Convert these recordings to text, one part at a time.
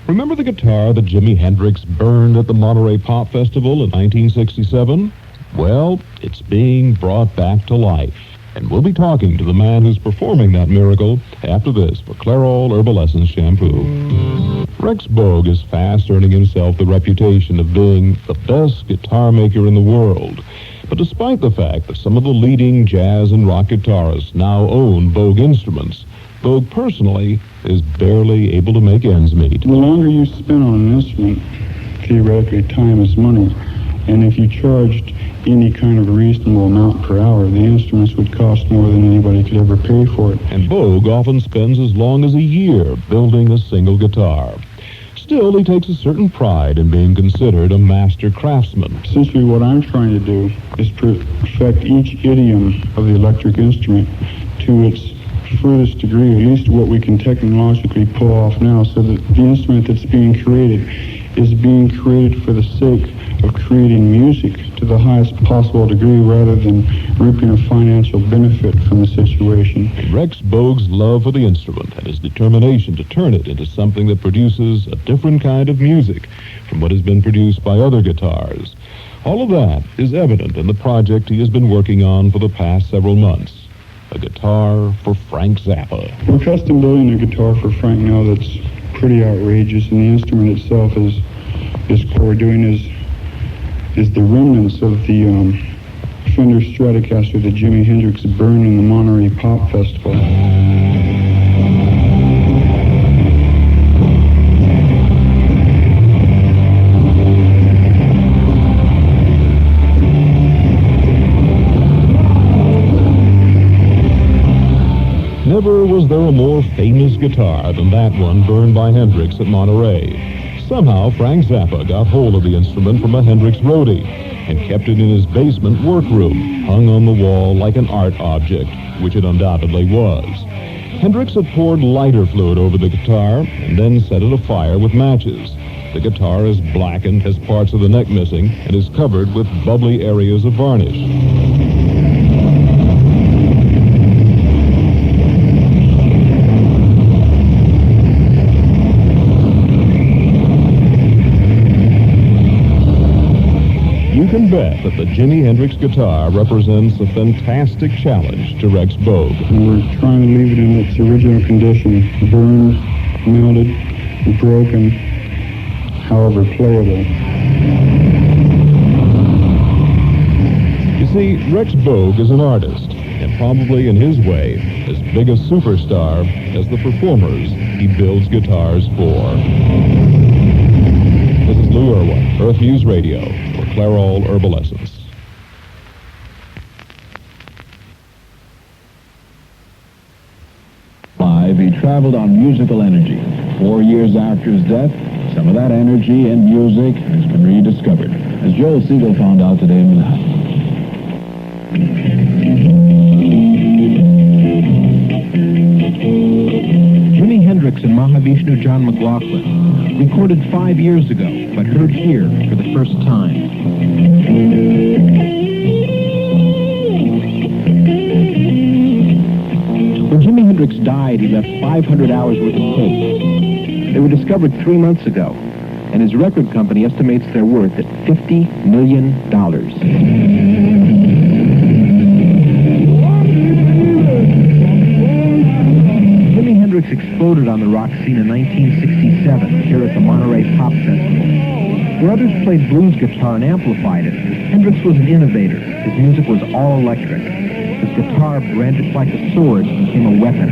Remember the guitar that Jimi Hendrix burned at the Monterey Pop Festival in 1967? Well, it's being brought back to life. And we'll be talking to the man who's performing that miracle after this for Clairol Herbal Essence Shampoo. Rex Bogue is fast earning himself the reputation of being the best guitar maker in the world. But despite the fact that some of the leading jazz and rock guitarists now own Bogue instruments, Bogue personally is barely able to make ends meet. The longer you spend on an instrument, theoretically time is money. And if you charged any kind of reasonable amount per hour, the instruments would cost more than anybody could ever pay for it. And Bogue often spends as long as a year building a single guitar. Still, he takes a certain pride in being considered a master craftsman. Essentially, what I'm trying to do is perfect each idiom of the electric instrument to its furthest degree, at least what we can technologically pull off now, so that the instrument that's being created is being created for the sake of creating music to the highest possible degree rather than reaping a financial benefit from the situation. Rex Bogue's love for the instrument and his determination to turn it into something that produces a different kind of music from what has been produced by other guitars. All of that is evident in the project he has been working on for the past several months. A guitar for Frank Zappa. We're custom building a guitar for Frank now that's pretty outrageous, and the instrument itself is what we're doing is the remnants of the Fender Stratocaster that Jimi Hendrix burned in the Monterey Pop Festival. Never was there a more famous guitar than that one burned by Hendrix at Monterey. Somehow, Frank Zappa got hold of the instrument from a Hendrix roadie and kept it in his basement workroom, hung on the wall like an art object, which it undoubtedly was. Hendrix had poured lighter fluid over the guitar and then set it afire with matches. The guitar is blackened, has parts of the neck missing, and is covered with bubbly areas of varnish. You can bet that the Jimi Hendrix guitar represents a fantastic challenge to Rex Bogue. And we're trying to leave it in its original condition, burned, melted, broken, however playable. You see, Rex Bogue is an artist, and probably in his way, as big a superstar as the performers he builds guitars for. This is Lou Irwin, Earth News Radio, for Clairol Herbal Essence. He traveled on musical energy. 4 years after his death, some of that energy and music has been rediscovered, as Joel Siegel found out today in Manhattan. Jimi Hendrix and Mahavishnu John McLaughlin, recorded 5 years ago, but heard here for the first time. When Jimi Hendrix died, he left 500 hours worth of tapes. They were discovered 3 months ago, and his record company estimates their worth at $50 million. Jimi Hendrix exploded on the rock scene in 1967 here at the Monterey Pop Festival. Where others played blues guitar and amplified it, Hendrix was an innovator. His music was all electric. His guitar, branded like a sword, became a weapon.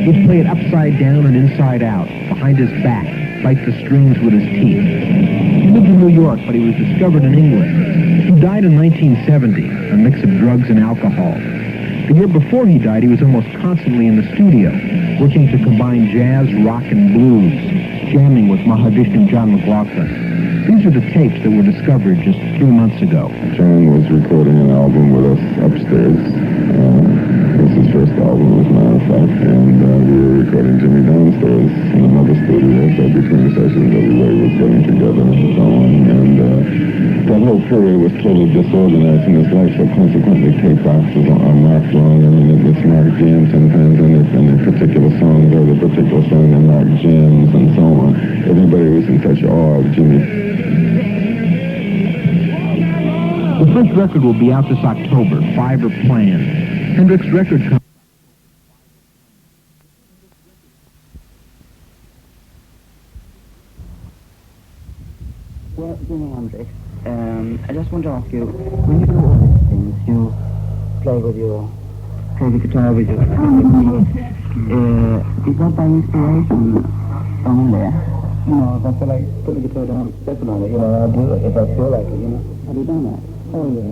He'd play it upside down and inside out, behind his back, bite the strings with his teeth. He lived in New York, but he was discovered in England. He died in 1970, a mix of drugs and alcohol. The year before he died, he was almost constantly in the studio, working to combine jazz, rock, and blues, jamming with Mahavishnu John McLaughlin. These are the tapes that were discovered just 3 months ago. John was recording an album with us upstairs. It was his first album, as a matter of fact, and we were recording Jimmy downstairs in another studio, so between the sessions everybody was getting together and so on, and that whole period was totally disorganized in his life, so consequently tape boxes are marked wrong. I mean, it was marked jam sometimes, and a particular song, or the particular song are marked jams, and so on. Everybody was in such awe of Jimmy. The first record will be out this October, Five Are Planned. Hendrix Record Company. Well, Jimi Hendrix, I just want to ask you, when you do all these things, you play the guitar with your is that by inspiration only? No, if I feel like put the guitar down, stepping on it, I'll do it if I feel like it, Have you done that? Oh, yeah.